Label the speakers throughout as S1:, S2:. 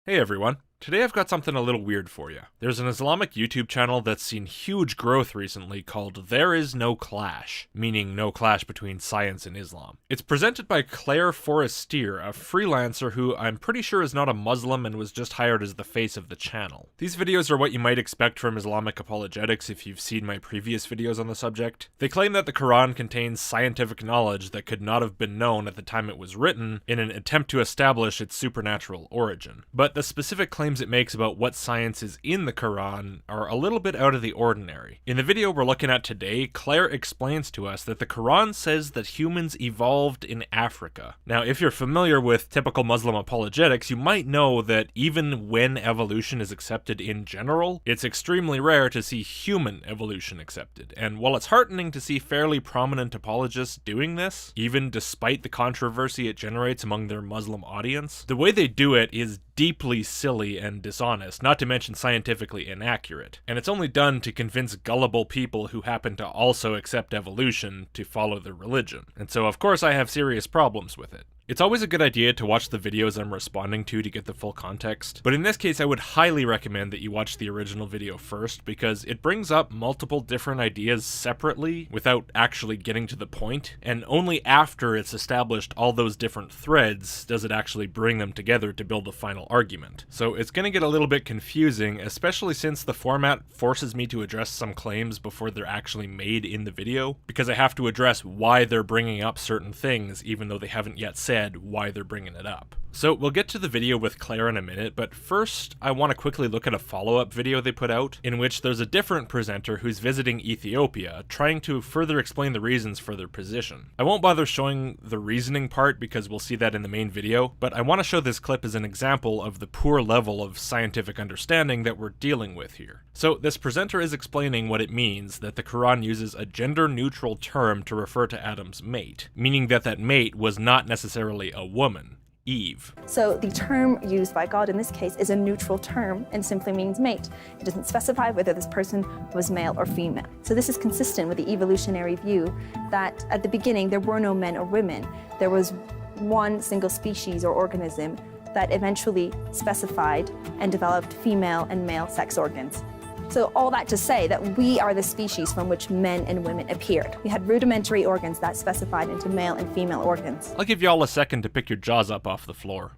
S1: Hey everyone. Today I've got something a little weird for you. There's an Islamic YouTube channel that's seen huge growth recently called ThereIsNoClash, meaning no clash between science and Islam. It's presented by Claire Forestier, a freelancer who I'm pretty sure is not a Muslim and was just hired as the face of the channel. These videos are what you might expect from Islamic apologetics if you've seen my previous videos on the subject. They claim that the Quran contains scientific knowledge that could not have been known at the time it was written in an attempt to establish its supernatural origin. But the specific claims it makes about what science is in the Quran are a little bit out of the ordinary. In the video we're looking at today, Claire explains to us that the Quran says that humans evolved in Africa. Now, if you're familiar with typical Muslim apologetics, you might know that even when evolution is accepted in general, it's extremely rare to see human evolution accepted. And while it's heartening to see fairly prominent apologists doing this, even despite the controversy it generates among their Muslim audience, the way they do it is deeply silly and dishonest, not to mention scientifically inaccurate. And it's only done to convince gullible people who happen to also accept evolution to follow their religion. And so of course I have serious problems with it. It's always a good idea to watch the videos I'm responding to get the full context, but in this case I would highly recommend that you watch the original video first because it brings up multiple different ideas separately without actually getting to the point, and only after it's established all those different threads does it actually bring them together to build a final argument. So it's going to get a little bit confusing, especially since the format forces me to address some claims before they're actually made in the video, because I have to address why they're bringing up certain things even though they haven't yet said why they're bringing it up. So we'll get to the video with Claire in a minute, but first I want to quickly look at a follow-up video they put out in which there's a different presenter who's visiting Ethiopia, trying to further explain the reasons for their position. I won't bother showing the reasoning part because we'll see that in the main video, but I want to show this clip as an example of the poor level of scientific understanding that we're dealing with here. So this presenter is explaining what it means that the Quran uses a gender-neutral term to refer to Adam's mate, meaning that that mate was not necessarily a woman. Eve.
S2: So the term used by God in this case is a neutral term and simply means mate. It doesn't specify whether this person was male or female. So this is consistent with the evolutionary view that at the beginning there were no men or women. There was one single species or organism that eventually specified and developed female and male sex organs. So all that to say that we are the species from which men and women appeared. We had rudimentary organs that specified into male and female organs.
S1: I'll give y'all a second to pick your jaws up off the floor.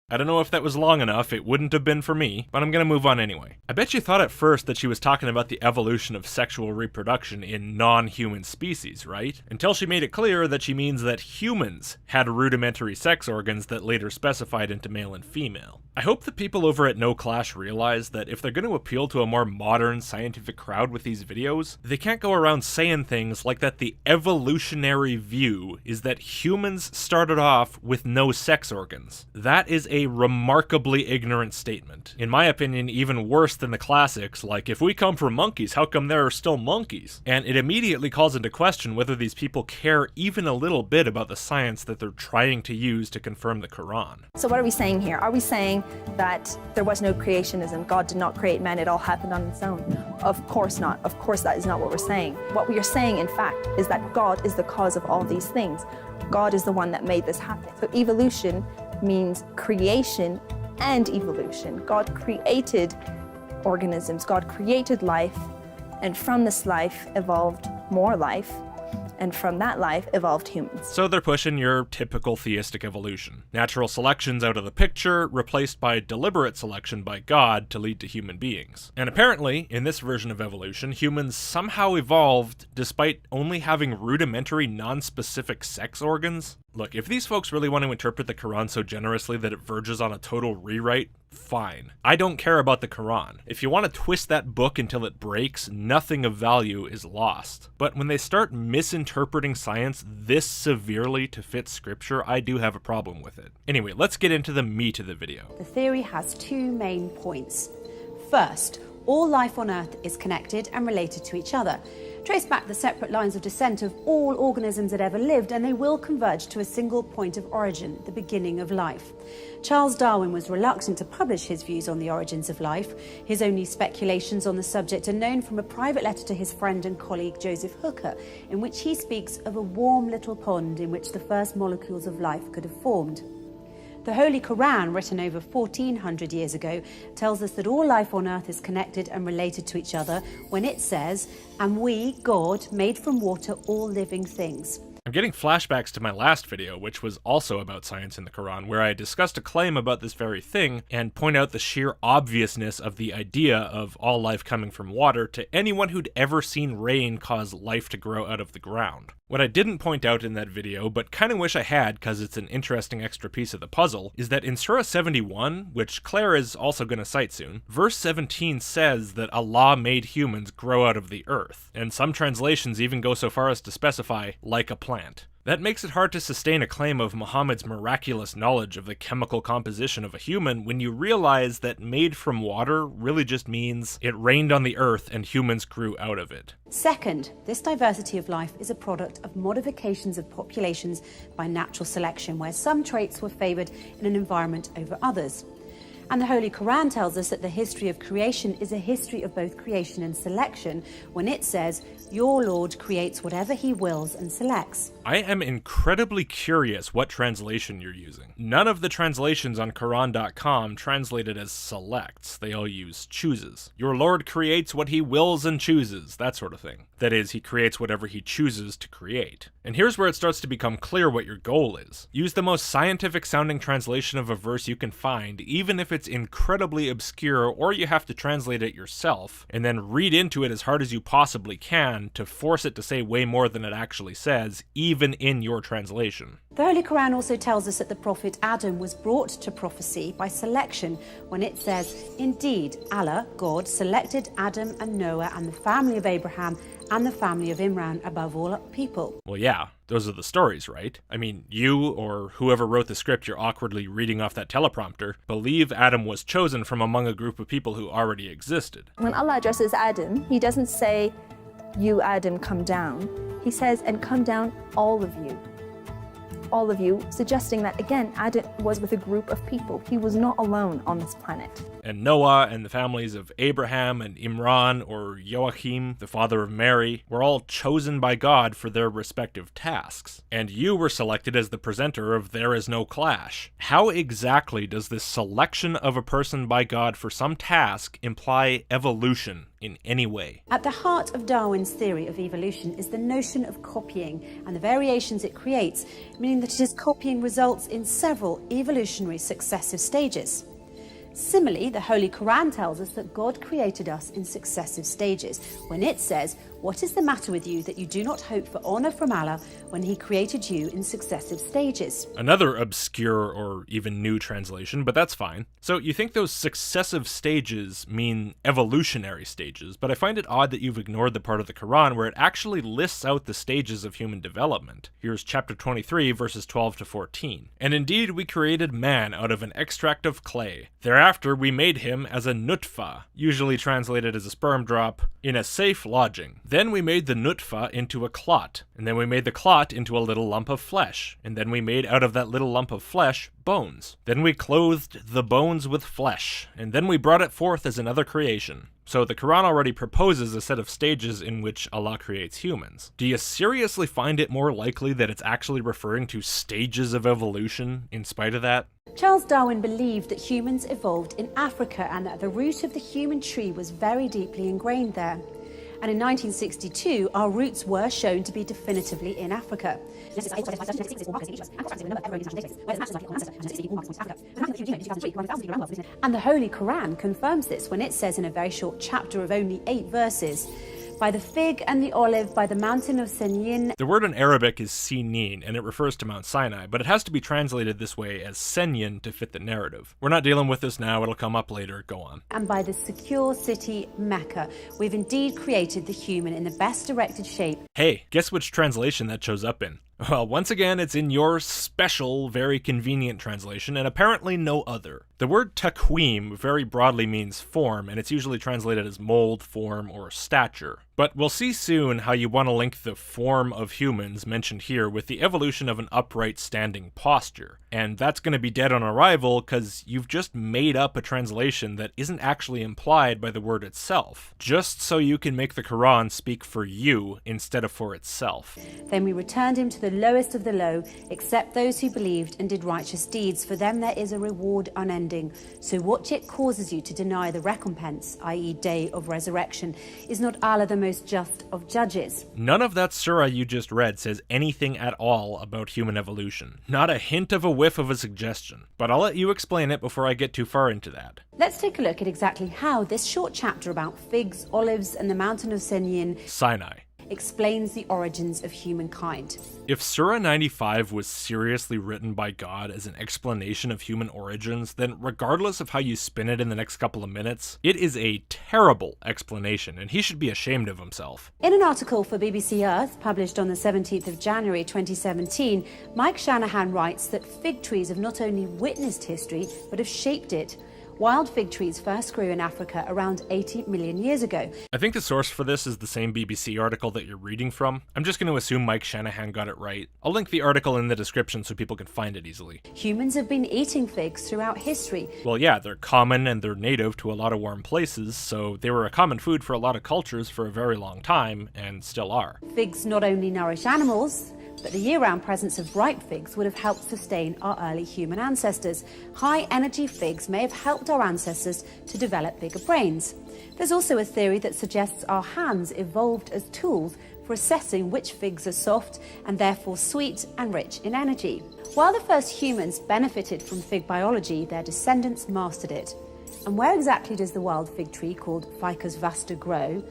S1: I don't know if that was long enough, it wouldn't have been for me, but I'm gonna move on anyway. I bet you thought at first that she was talking about the evolution of sexual reproduction in non-human species, right? Until she made it clear that she means that humans had rudimentary sex organs that later specified into male and female. I hope the people over at No Clash realize that if they're going to appeal to a more modern scientific crowd with these videos, they can't go around saying things like that the evolutionary view is that humans started off with no sex organs. That is a remarkably ignorant statement. In my opinion, even worse than the classics like, if we come from monkeys, how come there are still monkeys? And it immediately calls into question whether these people care even a little bit about the science that they're trying to use to confirm the Quran.
S2: So what are we saying here? Are we saying that there was no creationism? God did not create men, it all happened on its own? Of course not. Of course that is not what we're saying. What we are saying, in fact, is that God is the cause of all these things. God is the one that made this happen. So evolution means creation and evolution. God created organisms, God created life, and from this life evolved more life, and from that life evolved humans.
S1: So they're pushing your typical theistic evolution. Natural selection's out of the picture, replaced by deliberate selection by God to lead to human beings. And apparently, in this version of evolution, humans somehow evolved despite only having rudimentary non-specific sex organs. Look, if these folks really want to interpret the Quran so generously that it verges on a total rewrite, fine. I don't care about the Quran. If you want to twist that book until it breaks, nothing of value is lost. But when they start misinterpreting science this severely to fit scripture, I do have a problem with it. Anyway, let's get into the meat of the video.
S3: The theory has two main points. First, all life on Earth is connected and related to each other. Trace back the separate lines of descent of all organisms that ever lived, and they will converge to a single point of origin, the beginning of life. Charles Darwin was reluctant to publish his views on the origins of life. His only speculations on the subject are known from a private letter to his friend and colleague Joseph Hooker, in which he speaks of a warm little pond in which the first molecules of life could have formed. The Holy Quran, written over 1400 years ago, tells us that all life on earth is connected and related to each other when it says, "And we, God, made from water all living things."
S1: I'm getting flashbacks to my last video, which was also about science in the Quran, where I discussed a claim about this very thing and point out the sheer obviousness of the idea of all life coming from water to anyone who'd ever seen rain cause life to grow out of the ground. What I didn't point out in that video, but kinda wish I had because it's an interesting extra piece of the puzzle, is that in Surah 71, which Claire is also going to cite soon, verse 17 says that Allah made humans grow out of the earth, and some translations even go so far as to specify, like a plant. That makes it hard to sustain a claim of Muhammad's miraculous knowledge of the chemical composition of a human when you realize that made from water really just means it rained on the earth and humans grew out of it.
S3: Second, this diversity of life is a product of modifications of populations by natural selection, where some traits were favoured in an environment over others. And the Holy Quran tells us that the history of creation is a history of both creation and selection when it says, "Your Lord creates whatever he wills and selects."
S1: I am incredibly curious what translation you're using. None of the translations on Quran.com translate it as selects. They all use chooses. Your Lord creates what he wills and chooses, that sort of thing. That is, he creates whatever he chooses to create. And here's where it starts to become clear what your goal is. Use the most scientific sounding translation of a verse you can find, even if it's incredibly obscure or you have to translate it yourself, and then read into it as hard as you possibly can to force it to say way more than it actually says, even in your translation.
S3: The Holy Quran also tells us that the Prophet Adam was brought to prophecy by selection when it says, "Indeed, Allah, God, selected Adam and Noah and the family of Abraham and the family of Imran above all people."
S1: Well, yeah, those are the stories, right? I mean, you or whoever wrote the script you're awkwardly reading off that teleprompter believe Adam was chosen from among a group of people who already existed.
S2: When Allah addresses Adam, he doesn't say, "You, Adam, come down." He says, "And come down, all of you." All of you, suggesting that, again, Adam was with a group of people. He was not alone on this planet.
S1: And Noah and the families of Abraham and Imran, or Joachim, the father of Mary, were all chosen by God for their respective tasks. And you were selected as the presenter of ThereIsNoClash. How exactly does this selection of a person by God for some task imply evolution in any way?
S3: At the heart of Darwin's theory of evolution is the notion of copying and the variations it creates, meaning that it is copying results in several evolutionary successive stages. Similarly, the Holy Quran tells us that God created us in successive stages when it says, "What is the matter with you that you do not hope for honor from Allah when he created you in successive stages?"
S1: Another obscure or even new translation, but that's fine. So you think those successive stages mean evolutionary stages, but I find it odd that you've ignored the part of the Quran where it actually lists out the stages of human development. Here's chapter 23, verses 12 to 14. "And indeed we created man out of an extract of clay. Thereafter we made him as a nutfa," usually translated as a sperm drop, "in a safe lodging. Then we made the nutfa into a clot, and then we made the clot into a little lump of flesh, and then we made out of that little lump of flesh bones. Then we clothed the bones with flesh, and then we brought it forth as another creation." So the Quran already proposes a set of stages in which Allah creates humans. Do you seriously find it more likely that it's actually referring to stages of evolution in spite of that?
S3: Charles Darwin believed that humans evolved in Africa and that the root of the human tree was very deeply ingrained there. And in 1962, our roots were shown to be definitively in Africa. And the Holy Quran confirms this when it says in a very short chapter of only 8 verses, "By the fig and the olive, by the mountain of Senyin."
S1: The word in Arabic is Sinin, and it refers to Mount Sinai, but it has to be translated this way as Senyin to fit the narrative. We're not dealing with this now, it'll come up later, go on.
S3: "And by the secure city Mecca, we've indeed created the human in the best directed shape."
S1: Hey, guess which translation that shows up in? Well, once again, it's in your special, very convenient translation, and apparently no other. The word taqweem very broadly means form, and it's usually translated as mold, form, or stature. But we'll see soon how you want to link the form of humans mentioned here with the evolution of an upright standing posture. And that's going to be dead on arrival because you've just made up a translation that isn't actually implied by the word itself, just so you can make the Quran speak for you instead of for itself.
S3: Then we returned him to the lowest of the low, except those who believed and did righteous deeds. For them there is a reward unending. So what yet causes you to deny the recompense, i.e. day of resurrection? Is not Allah the most just of judges?
S1: None of that surah you just read says anything at all about human evolution. Not a hint of a whiff of a suggestion. But I'll let you explain it before I get too far into that.
S3: Let's take a look at exactly how this short chapter about figs, olives, and the mountain of
S1: Sinai
S3: explains the origins of humankind.
S1: If Surah 95 was seriously written by God as an explanation of human origins, then regardless of how you spin it in the next couple of minutes, it is a terrible explanation, and he should be ashamed of himself.
S3: In an article for BBC Earth, published on the 17th of January 2017, Mike Shanahan writes that fig trees have not only witnessed history, but have shaped it. Wild fig trees first grew in Africa around 80 million years ago.
S1: I think the source for this is the same BBC article that you're reading from. I'm just going to assume Mike Shanahan got it right. I'll link the article in the description so people can find it easily.
S3: Humans have been eating figs throughout history.
S1: Well, yeah, they're common and they're native to a lot of warm places, so they were a common food for a lot of cultures for a very long time, and still are.
S3: Figs not only nourish animals, but the year-round presence of ripe figs would have helped sustain our early human ancestors. High-energy figs may have helped our ancestors to develop bigger brains. There's also a theory that suggests our hands evolved as tools for assessing which figs are soft and therefore sweet and rich in energy. While the first humans benefited from fig biology, their descendants mastered it. And where exactly does the wild fig tree called Ficus vasta grow?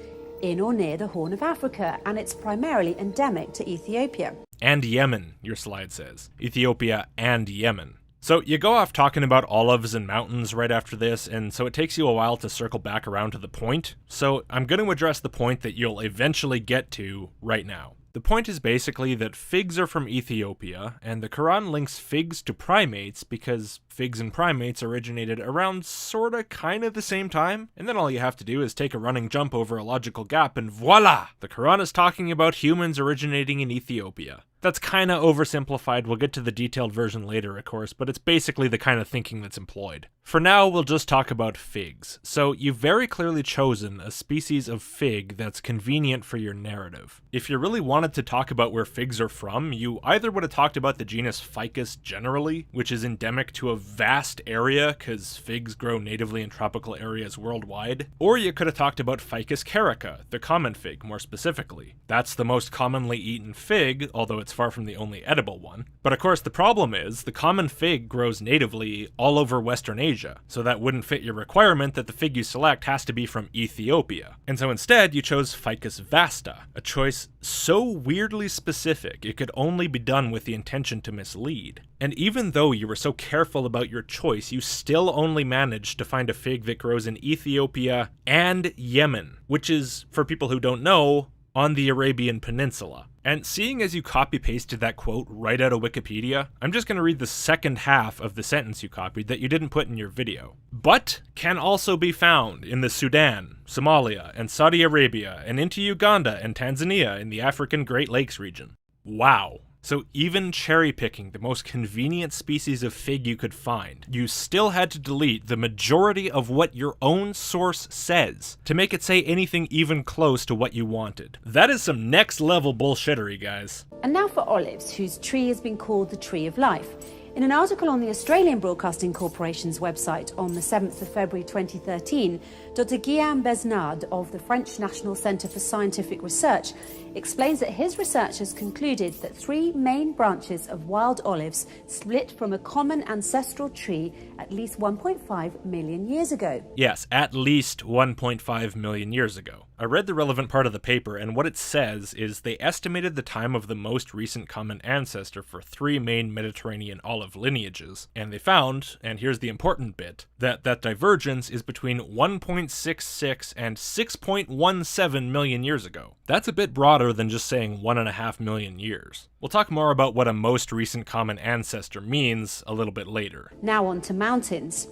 S3: In or near the Horn of Africa, and it's primarily endemic to Ethiopia.
S1: And Yemen, your slide says. Ethiopia and Yemen. So you go off talking about olives and mountains right after this, and so it takes you a while to circle back around to the point. So I'm going to address the point that you'll eventually get to right now. The point is basically that figs are from Ethiopia, and the Quran links figs to primates because figs and primates originated around sorta kinda the same time, and then all you have to do is take a running jump over a logical gap and voila! The Quran is talking about humans originating in Ethiopia. That's kinda oversimplified, we'll get to the detailed version later of course, but it's basically the kind of thinking that's employed. For now, we'll just talk about figs. So you've very clearly chosen a species of fig that's convenient for your narrative. If you really wanted to talk about where figs are from, you either would have talked about the genus Ficus generally, which is endemic to a vast area because figs grow natively in tropical areas worldwide, or you could have talked about Ficus carica, the common fig more specifically. That's the most commonly eaten fig, although it's far from the only edible one. But of course the problem is, the common fig grows natively all over Western Asia, so that wouldn't fit your requirement that the fig you select has to be from Ethiopia. And so instead you chose Ficus vasta, a choice so weirdly specific it could only be done with the intention to mislead. And even though you were so careful about your choice, you still only managed to find a fig that grows in Ethiopia and Yemen, which is, for people who don't know, on the Arabian Peninsula. And seeing as you copy-pasted that quote right out of Wikipedia, I'm just going to read the second half of the sentence you copied that you didn't put in your video. But can also be found in the Sudan, Somalia, and Saudi Arabia, and into Uganda and Tanzania in the African Great Lakes region. Wow. So even cherry-picking the most convenient species of fig you could find, you still had to delete the majority of what your own source says to make it say anything even close to what you wanted. That is some next-level bullshittery, guys.
S3: And now for olives, whose tree has been called the Tree of Life. In an article on the Australian Broadcasting Corporation's website on the 7th of February 2013, Dr. Guillaume Besnard of the French National Centre for Scientific Research explains that his research has concluded that 3 main branches of wild olives split from a common ancestral tree at least 1.5 million years ago.
S1: Yes, at least 1.5 million years ago. I read the relevant part of the paper, and what it says is they estimated the time of the most recent common ancestor for 3 main Mediterranean olive lineages, and they found, and here's the important bit, that divergence is between 1.66 and 6.17 million years ago. That's a bit broader than just saying 1.5 million years. We'll talk more about what a most recent common ancestor means a little bit later.
S3: Now on to mountains.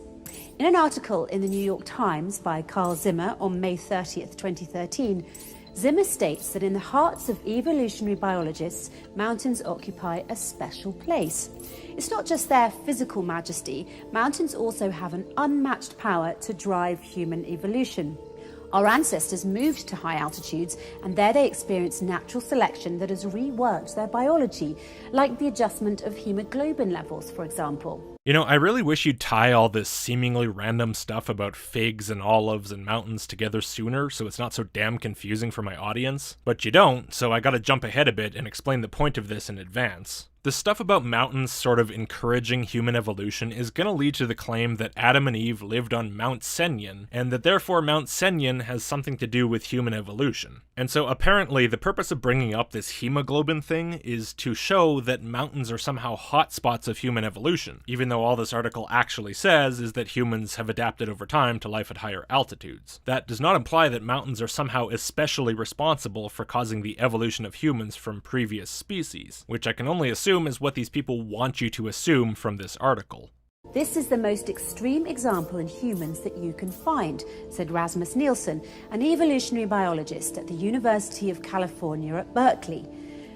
S3: In an article in the New York Times by Carl Zimmer on May 30th, 2013, Zimmer states that in the hearts of evolutionary biologists, mountains occupy a special place. It's not just their physical majesty, mountains also have an unmatched power to drive human evolution. Our ancestors moved to high altitudes, and there they experienced natural selection that has reworked their biology, like the adjustment of hemoglobin levels, for example.
S1: You know, I really wish you'd tie all this seemingly random stuff about figs and olives and mountains together sooner so it's not so damn confusing for my audience. But you don't, so I gotta jump ahead a bit and explain the point of this in advance. The stuff about mountains sort of encouraging human evolution is gonna lead to the claim that Adam and Eve lived on Mount Senyen, and that therefore Mount Senyen has something to do with human evolution. And so apparently the purpose of bringing up this hemoglobin thing is to show that mountains are somehow hotspots of human evolution, even though all this article actually says is that humans have adapted over time to life at higher altitudes. That does not imply that mountains are somehow especially responsible for causing the evolution of humans from previous species, which I can only assume is what these people want you to assume from this article.
S3: This is the most extreme example in humans that you can find, said Rasmus Nielsen, an evolutionary biologist at the University of California at Berkeley.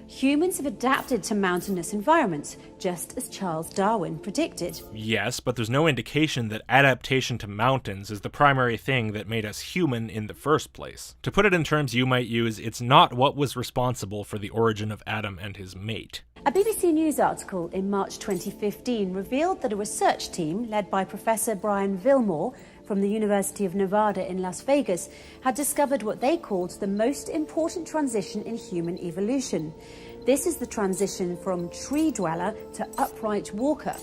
S3: Humans have adapted to mountainous environments, just as Charles Darwin predicted.
S1: Yes, but there's no indication that adaptation to mountains is the primary thing that made us human in the first place. To put it in terms you might use, it's not what was responsible for the origin of Adam and his mate.
S3: A BBC News article in March 2015 revealed that a research team led by Professor Brian Vilmore from the University of Nevada in Las Vegas had discovered what they called the most important transition in human evolution. This is the transition from tree dweller to upright walker.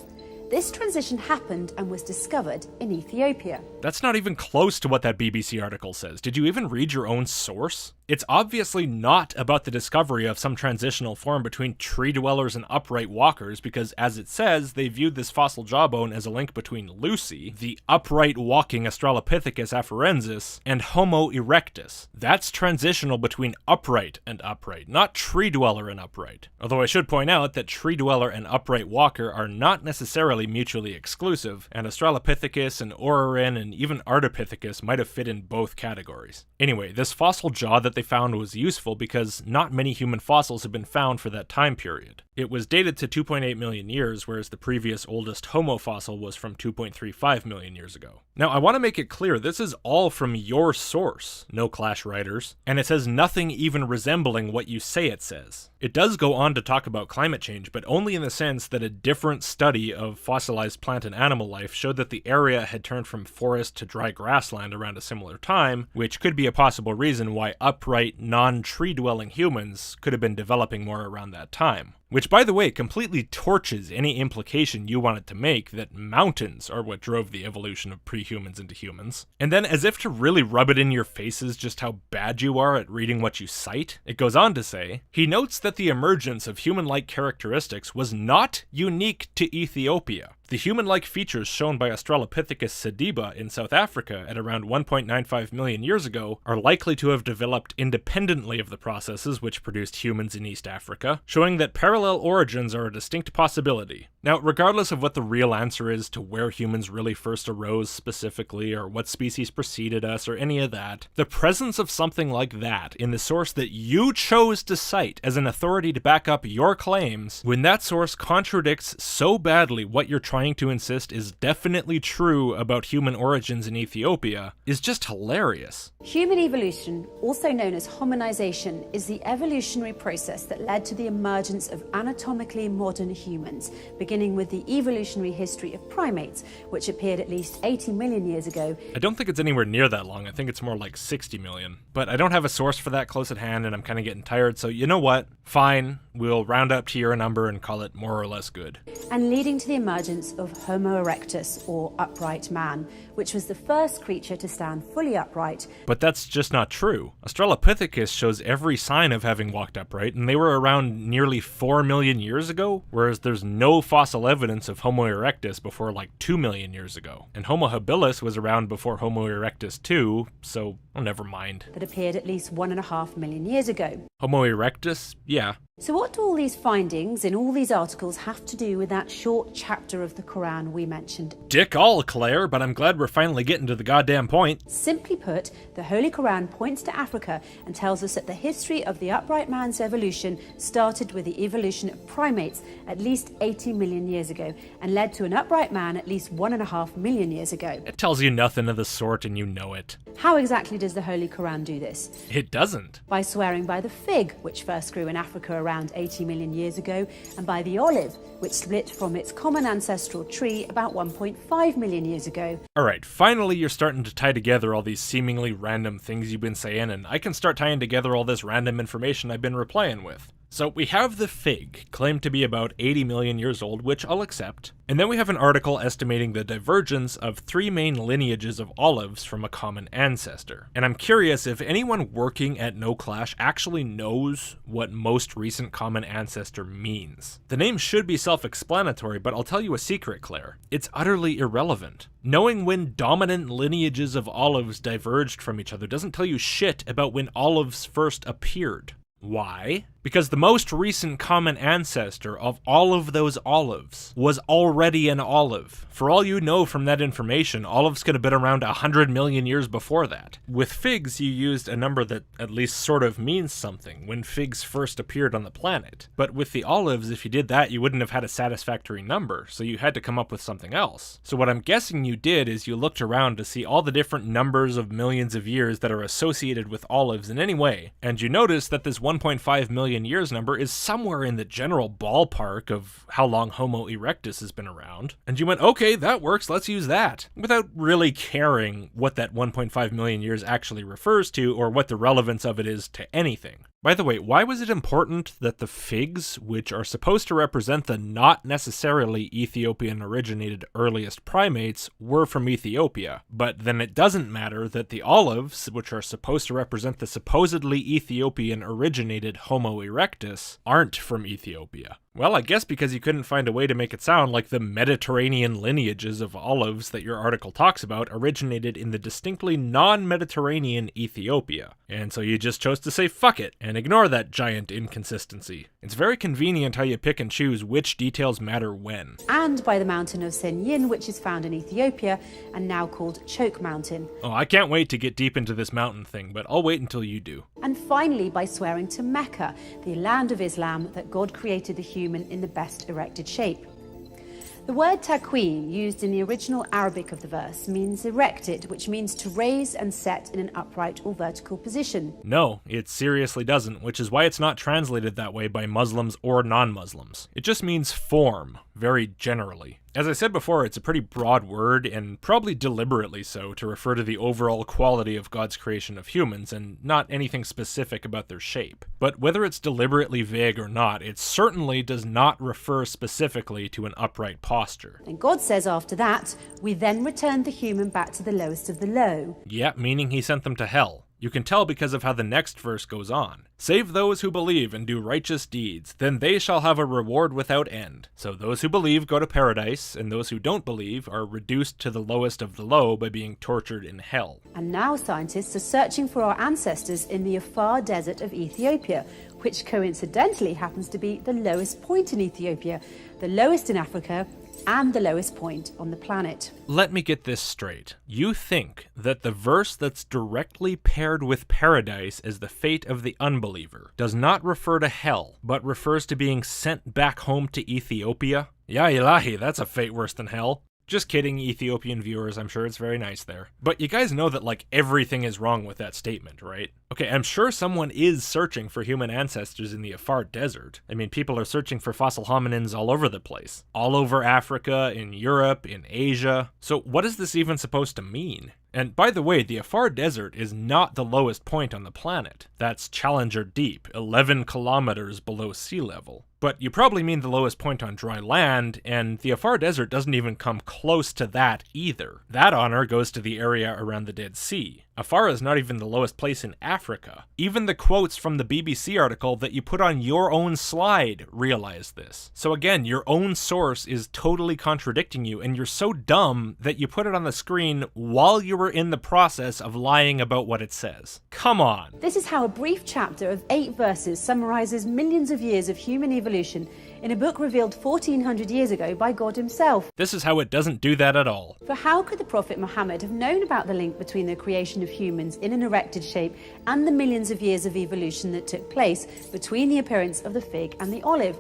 S3: This transition happened and was discovered in Ethiopia.
S1: That's not even close to what that BBC article says. Did you even read your own source? It's obviously not about the discovery of some transitional form between tree dwellers and upright walkers, because as it says, they viewed this fossil jawbone as a link between Lucy, the upright walking Australopithecus afarensis, and Homo erectus. That's transitional between upright and upright, not tree dweller and upright. Although I should point out that tree dweller and upright walker are not necessarily mutually exclusive, and Australopithecus and Orrerin and even Ardipithecus might have fit in both categories. Anyway, this fossil jaw that they found was useful because not many human fossils have been found for that time period. It was dated to 2.8 million years, whereas the previous oldest Homo fossil was from 2.35 million years ago. Now, I want to make it clear, this is all from your source, NoClash writers, and it says nothing even resembling what you say it says. It does go on to talk about climate change, but only in the sense that a different study of fossilized plant and animal life showed that the area had turned from forest to dry grassland around a similar time, which could be a possible reason why upright, non-tree-dwelling humans could have been developing more around that time. Which, by the way, completely torches any implication you wanted to make that mountains are what drove the evolution of pre-humans into humans. And then, as if to really rub it in your faces just how bad you are at reading what you cite, it goes on to say, he notes that the emergence of human-like characteristics was not unique to Ethiopia. The human-like features shown by Australopithecus sediba in South Africa at around 1.95 million years ago are likely to have developed independently of the processes which produced humans in East Africa, showing that parallel origins are a distinct possibility. Now, regardless of what the real answer is to where humans really first arose specifically, or what species preceded us, or any of that, the presence of something like that in the source that you chose to cite as an authority to back up your claims, when that source contradicts so badly what you're trying to insist is definitely true about human origins in Ethiopia, is just hilarious.
S3: Human evolution, also known as hominization, is the evolutionary process that led to the emergence of anatomically modern humans, beginning with the evolutionary history of primates, which appeared at least 80 million years ago.
S1: I don't think it's anywhere near that long. I think it's more like 60 million. But I don't have a source for that close at hand, and I'm kind of getting tired, so you know what? Fine, we'll round up to your number and call it more or less good.
S3: And leading to the emergence of Homo erectus, or upright man, which was the first creature to stand fully upright.
S1: But that's just not true. Australopithecus shows every sign of having walked upright, and they were around nearly 4 million years ago, whereas there's no fossil evidence of Homo erectus before like 2 million years ago. And Homo habilis was around before Homo erectus too, so never mind.
S3: That appeared at least 1.5 million years ago.
S1: Homo erectus? Yeah.
S3: So what do all these findings in all these articles have to do with that short chapter of the Quran we mentioned.
S1: Dick all, Claire, but I'm glad we're finally getting to the goddamn point.
S3: Simply put, the Holy Quran points to Africa and tells us that the history of the upright man's evolution started with the evolution of primates at least 80 million years ago and led to an upright man at least 1.5 million years ago.
S1: It tells you nothing of the sort and you know it.
S3: How exactly does the Holy Quran do this?
S1: It doesn't.
S3: By swearing by the fig, which first grew in Africa around 80 million years ago, and by the olive, which split from its common ancestral tree about 1.5 million years ago.
S1: Alright, finally you're starting to tie together all these seemingly random things you've been saying, and I can start tying together all this random information I've been replying with. So we have the fig, claimed to be about 80 million years old, which I'll accept. And then we have an article estimating the divergence of 3 main lineages of olives from a common ancestor. And I'm curious if anyone working at NoClash actually knows what most recent common ancestor means. The name should be self-explanatory, but I'll tell you a secret, Claire. It's utterly irrelevant. Knowing when dominant lineages of olives diverged from each other doesn't tell you shit about when olives first appeared. Why? Because the most recent common ancestor of all of those olives was already an olive. For all you know from that information, olives could have been around 100 million years before that. With figs, you used a number that at least sort of means something, when figs first appeared on the planet. But with the olives, if you did that, you wouldn't have had a satisfactory number, so you had to come up with something else. So what I'm guessing you did is you looked around to see all the different numbers of millions of years that are associated with olives in any way, and you noticed that this 1.5 million years number is somewhere in the general ballpark of how long Homo erectus has been around. And you went, okay, that works, let's use that, without really caring what that 1.5 million years actually refers to or what the relevance of it is to anything. By the way, why was it important that the figs, which are supposed to represent the not necessarily Ethiopian-originated earliest primates, were from Ethiopia, but then it doesn't matter that the olives, which are supposed to represent the supposedly Ethiopian-originated Homo erectus, aren't from Ethiopia? Well, I guess because you couldn't find a way to make it sound like the Mediterranean lineages of olives that your article talks about originated in the distinctly non-Mediterranean Ethiopia. And so you just chose to say fuck it and ignore that giant inconsistency. It's very convenient how you pick and choose which details matter when.
S3: And by the mountain of Senyin, which is found in Ethiopia and now called Choke Mountain.
S1: Oh, I can't wait to get deep into this mountain thing, but I'll wait until you do.
S3: And finally, by swearing to Mecca, the land of Islam, that God created the human in the best erected shape. The word taqweem, used in the original Arabic of the verse, means erected, which means to raise and set in an upright or vertical position.
S1: No, it seriously doesn't, which is why it's not translated that way by Muslims or non-Muslims. It just means form, very generally. As I said before, it's a pretty broad word, and probably deliberately so, to refer to the overall quality of God's creation of humans, and not anything specific about their shape. But whether it's deliberately vague or not, it certainly does not refer specifically to an upright posture.
S3: And God says after that, we then returned the human back to the lowest of the low.
S1: Yeah, meaning he sent them to hell. You can tell because of how the next verse goes on. Save those who believe and do righteous deeds, then they shall have a reward without end. So those who believe go to paradise, and those who don't believe are reduced to the lowest of the low by being tortured in hell.
S3: And now scientists are searching for our ancestors in the Afar Desert of Ethiopia, which coincidentally happens to be the lowest point in Ethiopia, the lowest in Africa, and the lowest point on the planet.
S1: Let me get this straight. You think that the verse that's directly paired with paradise as the fate of the unbeliever does not refer to hell, but refers to being sent back home to Ethiopia? Ya ilahi, that's a fate worse than hell. Just kidding, Ethiopian viewers, I'm sure it's very nice there. But you guys know that, like, everything is wrong with that statement, right? Okay, I'm sure someone is searching for human ancestors in the Afar Desert. I mean, people are searching for fossil hominins all over the place. All over Africa, in Europe, in Asia. So what is this even supposed to mean? And by the way, the Afar Desert is not the lowest point on the planet. That's Challenger Deep, 11 kilometers below sea level. But you probably mean the lowest point on dry land, and the Afar Desert doesn't even come close to that either. That honor goes to the area around the Dead Sea. Afar is not even the lowest place in Africa. Even the quotes from the BBC article that you put on your own slide realize this. So again, your own source is totally contradicting you, and you're so dumb that you put it on the screen while you were in the process of lying about what it says. Come on.
S3: This is how a brief chapter of 8 verses summarizes millions of years of human evolution in a book revealed 1400 years ago by God himself.
S1: This is how it doesn't do that at all.
S3: For how could the Prophet Muhammad have known about the link between the creation of humans in an erected shape and the millions of years of evolution that took place between the appearance of the fig and the olive?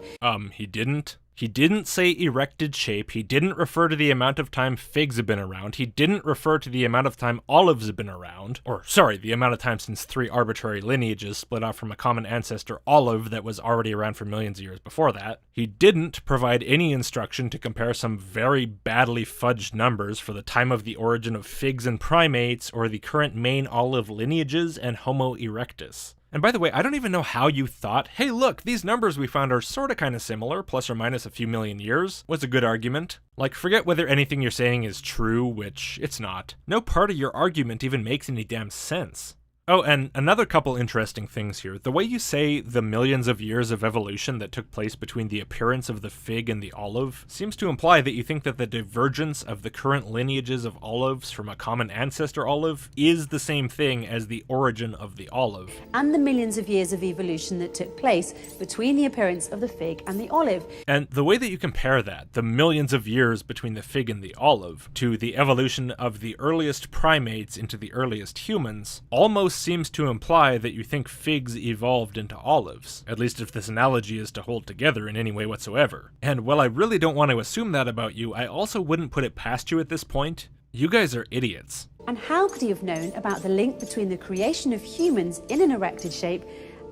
S1: He didn't. He didn't say erected shape, he didn't refer to the amount of time figs have been around, he didn't refer to the amount of time olives have been around, or sorry, the amount of time since 3 arbitrary lineages split off from a common ancestor olive that was already around for millions of years before that. He didn't provide any instruction to compare some very badly fudged numbers for the time of the origin of figs and primates, or the current main olive lineages and Homo erectus. And by the way, I don't even know how you thought, hey look, these numbers we found are sorta kinda similar, plus or minus a few million years, was a good argument. Like, forget whether anything you're saying is true, which it's not. No part of your argument even makes any damn sense. Oh, and another couple interesting things here. The way you say the millions of years of evolution that took place between the appearance of the fig and the olive seems to imply that you think that the divergence of the current lineages of olives from a common ancestor olive is the same thing as the origin of the olive.
S3: And the millions of years of evolution that took place between the appearance of the fig and the olive.
S1: And the way that you compare that, the millions of years between the fig and the olive, to the evolution of the earliest primates into the earliest humans, almost seems to imply that you think figs evolved into olives, at least if this analogy is to hold together in any way whatsoever. And while I really don't want to assume that about you, I also wouldn't put it past you at this point. You guys are idiots.
S3: And how could he have known about the link between the creation of humans in an erected shape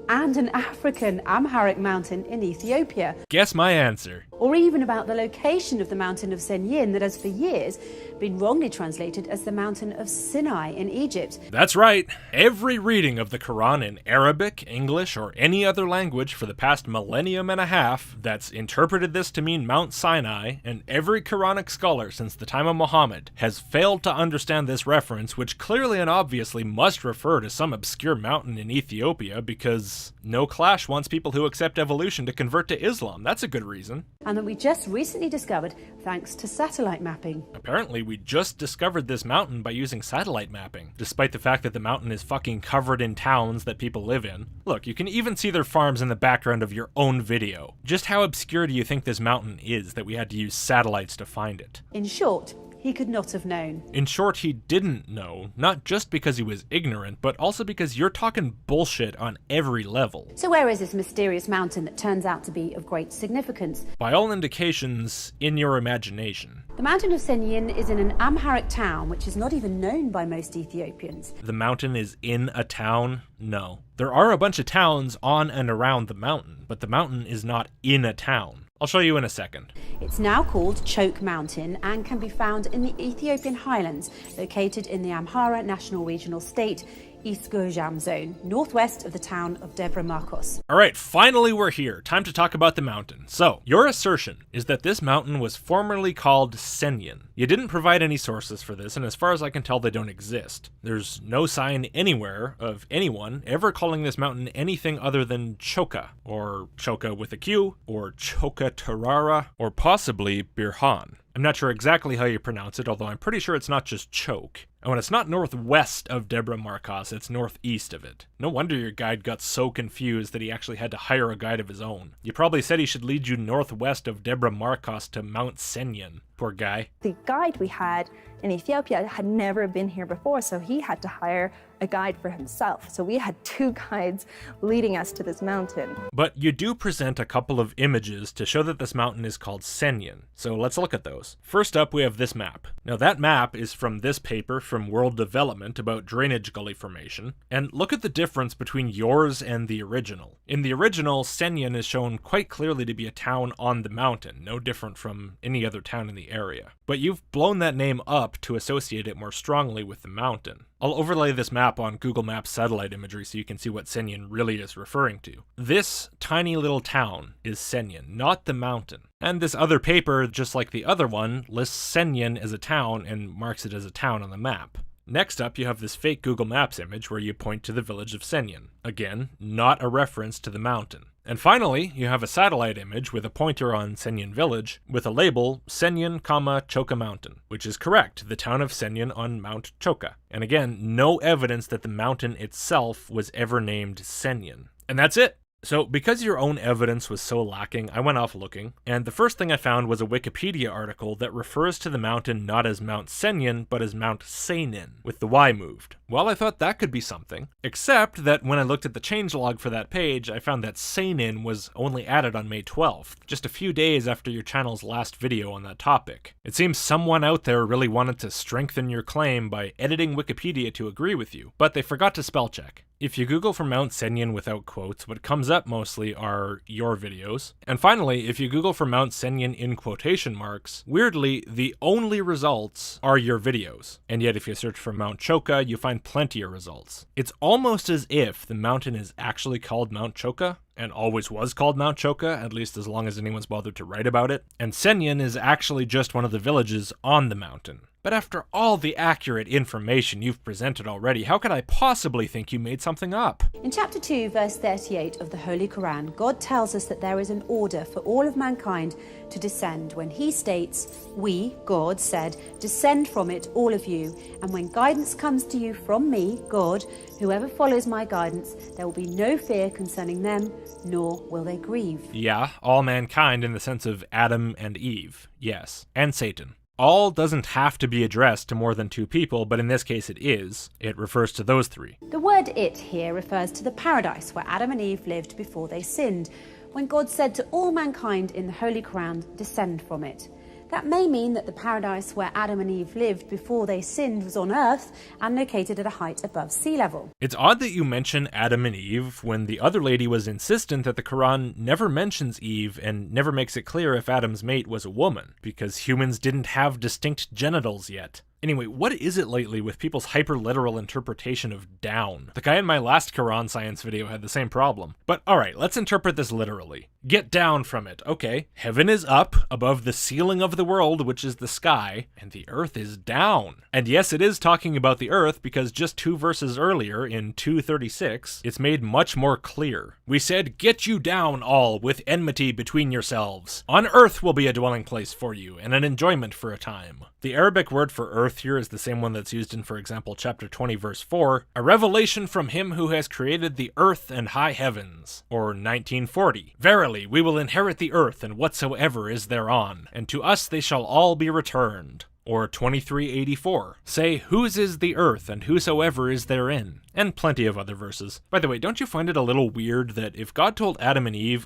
S3: and an African Amharic mountain in Ethiopia?
S1: Guess my answer.
S3: Or even about the location of the mountain of Senyin that has for years been wrongly translated as the mountain of Sinai in Egypt.
S1: That's right. Every reading of the Quran in Arabic, English, or any other language for the past millennium and a half that's interpreted this to mean Mount Sinai, and every Quranic scholar since the time of Muhammad has failed to understand this reference, which clearly and obviously must refer to some obscure mountain in Ethiopia, because NoClash wants people who accept evolution to convert to Islam. That's a good reason.
S3: And that we just recently discovered thanks to satellite mapping.
S1: Apparently, we just discovered this mountain by using satellite mapping, despite the fact that the mountain is fucking covered in towns that people live in. Look, you can even see their farms in the background of your own video. Just how obscure do you think this mountain is that we had to use satellites to find it?
S3: In short, he could not have known.
S1: In short, he didn't know, not just because he was ignorant, but also because you're talking bullshit on every level.
S3: So where is this mysterious mountain that turns out to be of great significance?
S1: By all indications, in your imagination.
S3: The mountain of Senyin is in an Amharic town which is not even known by most Ethiopians.
S1: The mountain is in a town? No. There are a bunch of towns on and around the mountain, but the mountain is not in a town. I'll show you in a second.
S3: It's now called Choke Mountain and can be found in the Ethiopian highlands, located in the Amhara National Regional State, East Gojam Zone, northwest of the town of Debre Marcos.
S1: Alright, finally we're here. Time to talk about the mountain. So, your assertion is that this mountain was formerly called Senyin. You didn't provide any sources for this, and as far as I can tell, they don't exist. There's no sign anywhere of anyone ever calling this mountain anything other than Choka, or Choka with a Q, or Choka Tarara, or possibly Birhan. I'm not sure exactly how you pronounce it, although I'm pretty sure it's not just choke. And when it's not northwest of Debre Marcos, it's northeast of it. No wonder your guide got so confused that he actually had to hire a guide of his own. You probably said he should lead you northwest of Debre Marcos to Mount Senyin. Poor guy.
S2: The guide we had in Ethiopia had never been here before, so he had to hire a guide for himself. So we had 2 guides leading us to this mountain.
S1: But you do present a couple of images to show that this mountain is called Senyin. So let's look at those. First up, we have this map. Now that map is from this paper from World Development about drainage gully formation. And look at the difference between yours and the original. In the original, Senyin is shown quite clearly to be a town on the mountain, no different from any other town in the area. But you've blown that name up to associate it more strongly with the mountain. I'll overlay this map on Google Maps satellite imagery so you can see what Senyin really is referring to. This tiny little town is Senyin, not the mountain. And this other paper, just like the other one, lists Senyin as a town and marks it as a town on the map. Next up, you have this fake Google Maps image where you point to the village of Senyin. Again, not a reference to the mountain. And finally, you have a satellite image with a pointer on Senyin village with a label Senyin, Choka Mountain, which is correct, the town of Senyin on Mount Choka. And again, no evidence that the mountain itself was ever named Senyin. And that's it. So, because your own evidence was so lacking, I went off looking, and the first thing I found was a Wikipedia article that refers to the mountain not as Mount Senyin, but as Mount Seinin, with the Y moved. Well, I thought that could be something, except that when I looked at the changelog for that page, I found that Seinin was only added on May 12th, just a few days after your channel's last video on that topic. It seems someone out there really wanted to strengthen your claim by editing Wikipedia to agree with you, but they forgot to spell check. If you Google for Mount Senyin without quotes, what comes up mostly are your videos. And finally, if you Google for Mount Senyin in quotation marks, weirdly, the only results are your videos. And yet if you search for Mount Choka, you find plenty of results. It's almost as if the mountain is actually called Mount Choka, and always was called Mount Choka, at least as long as anyone's bothered to write about it. And Senyin is actually just one of the villages on the mountain. But after all the accurate information you've presented already, how could I possibly think you made something up?
S3: In chapter 2, verse 38 of the Holy Quran, God tells us that there is an order for all of mankind to descend when he states, "We, God, said, descend from it, all of you, and when guidance comes to you from me, God, whoever follows my guidance, there will be no fear concerning them, nor will they grieve."
S1: Yeah, all mankind in the sense of Adam and Eve, yes, and Satan. All doesn't have to be addressed to more than two people, but in this case it is. It refers to those three.
S3: The word "it" here refers to the paradise where Adam and Eve lived before they sinned, when God said to all mankind in the Holy Quran, "Descend from it." That may mean that the paradise where Adam and Eve lived before they sinned was on Earth and located at a height above sea level.
S1: It's odd that you mention Adam and Eve when the other lady was insistent that the Quran never mentions Eve and never makes it clear if Adam's mate was a woman, because humans didn't have distinct genitals yet. Anyway, what is it lately with people's hyper-literal interpretation of down? The guy in my last Quran science video had the same problem. But alright, let's interpret this literally. Get down from it. Okay, heaven is up, above the ceiling of the world, which is the sky, and the earth is down. And yes, it is talking about the earth, because just 2 verses earlier, in 2:36, it's made much more clear. We said, "Get you down all, with enmity between yourselves. On earth will be a dwelling place for you, and an enjoyment for a time." The Arabic word for earth here is the same one that's used in, for example, chapter 20, verse 4, "A revelation from him who has created the earth and high heavens." Or 1940, "Verily, we will inherit the earth and whatsoever is thereon, and to us they shall all be returned." Or 2384, "Say, whose is the earth and whosoever is therein?" And plenty of other verses. By the way, don't you find it a little weird that if God told Adam and Eve,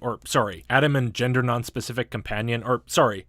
S1: Adam and gender non-specific companion,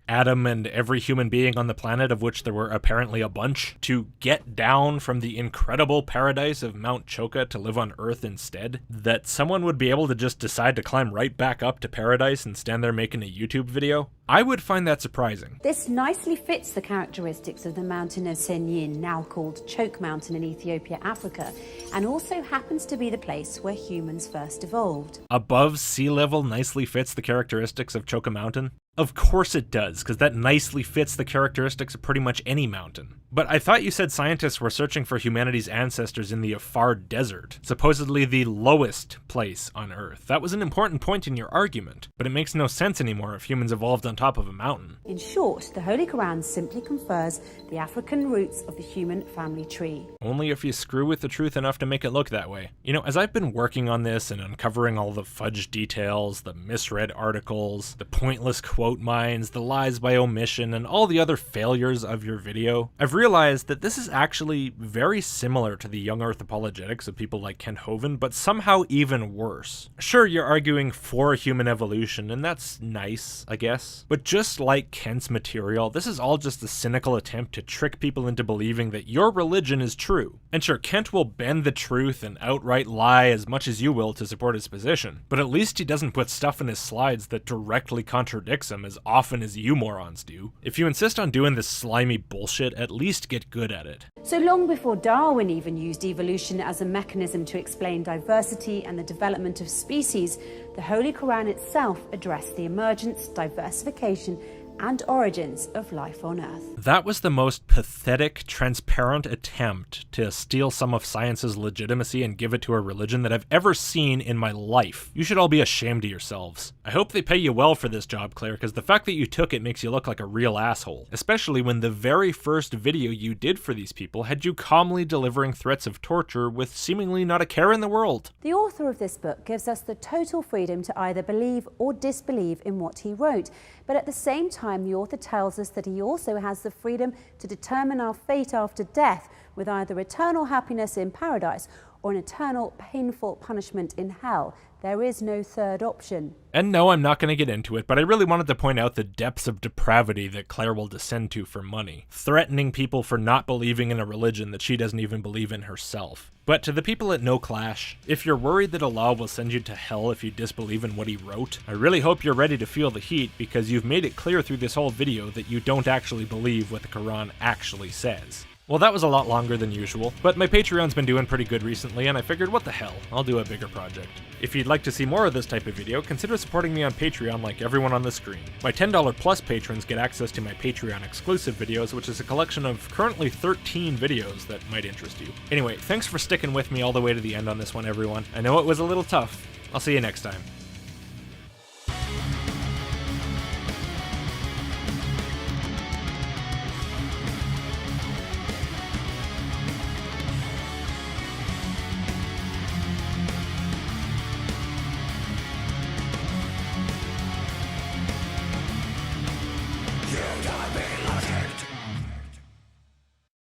S1: Adam and every human being on the planet, of which there were apparently a bunch, to get down from the incredible paradise of Mount Choka to live on Earth instead, that someone would be able to just decide to climb right back up to paradise and stand there making a YouTube video? I would find that surprising.
S3: This nicely fits the characteristics of the mountain of Senyin, now called Choke Mountain in Ethiopia, Africa, and also happens to be the place where humans first evolved.
S1: Above sea level nicely fits the characteristics of Choka Mountain? Of course it does, because that nicely fits the characteristics of pretty much any mountain. But I thought you said scientists were searching for humanity's ancestors in the Afar Desert, supposedly the lowest place on Earth. That was an important point in your argument, but it makes no sense anymore if humans evolved on top of a mountain.
S3: In short, the Holy Quran simply confers the African roots of the human family tree.
S1: Only if you screw with the truth enough to make it look that way. You know, as I've been working on this and uncovering all the fudge details, the misread articles, the pointless quote mines, the lies by omission, and all the other failures of your video, I've realized that this is actually very similar to the young earth apologetics of people like Kent Hovind, but somehow even worse. Sure, you're arguing for human evolution, and that's nice, I guess. But just like Kent's material, this is all just a cynical attempt to trick people into believing that your religion is true. And sure, Kent will bend the truth and outright lie as much as you will to support his position, but at least he doesn't put stuff in his slides that directly contradicts him as often as you morons do. If you insist on doing this slimy bullshit, at least get good at it.
S3: So long before Darwin even used evolution as a mechanism to explain diversity and the development of species, the Holy Quran itself addressed the emergence, diversification, and origins of life on Earth.
S1: That was the most pathetic, transparent attempt to steal some of science's legitimacy and give it to a religion that I've ever seen in my life. You should all be ashamed of yourselves. I hope they pay you well for this job, Claire, because the fact that you took it makes you look like a real asshole. Especially when the very first video you did for these people had you calmly delivering threats of torture with seemingly not a care in the world.
S3: The author of this book gives us the total freedom to either believe or disbelieve in what he wrote, but at the same time the author tells us that he also has the freedom to determine our fate after death, with either eternal happiness in paradise or an eternal painful punishment in hell. There is no third option.
S1: And no, I'm not going to get into it, but I really wanted to point out the depths of depravity that Claire will descend to for money, threatening people for not believing in a religion that she doesn't even believe in herself. But to the people at ThereIsNoClash, if you're worried that Allah will send you to hell if you disbelieve in what he wrote, I really hope you're ready to feel the heat, because you've made it clear through this whole video that you don't actually believe what the Quran actually says. Well, that was a lot longer than usual, but my Patreon's been doing pretty good recently, and I figured, what the hell, I'll do a bigger project. If you'd like to see more of this type of video, consider supporting me on Patreon like everyone on the screen. My $10 plus patrons get access to my Patreon exclusive videos, which is a collection of currently 13 videos that might interest you. Anyway, thanks for sticking with me all the way to the end on this one, everyone. I know it was a little tough. I'll see you next time.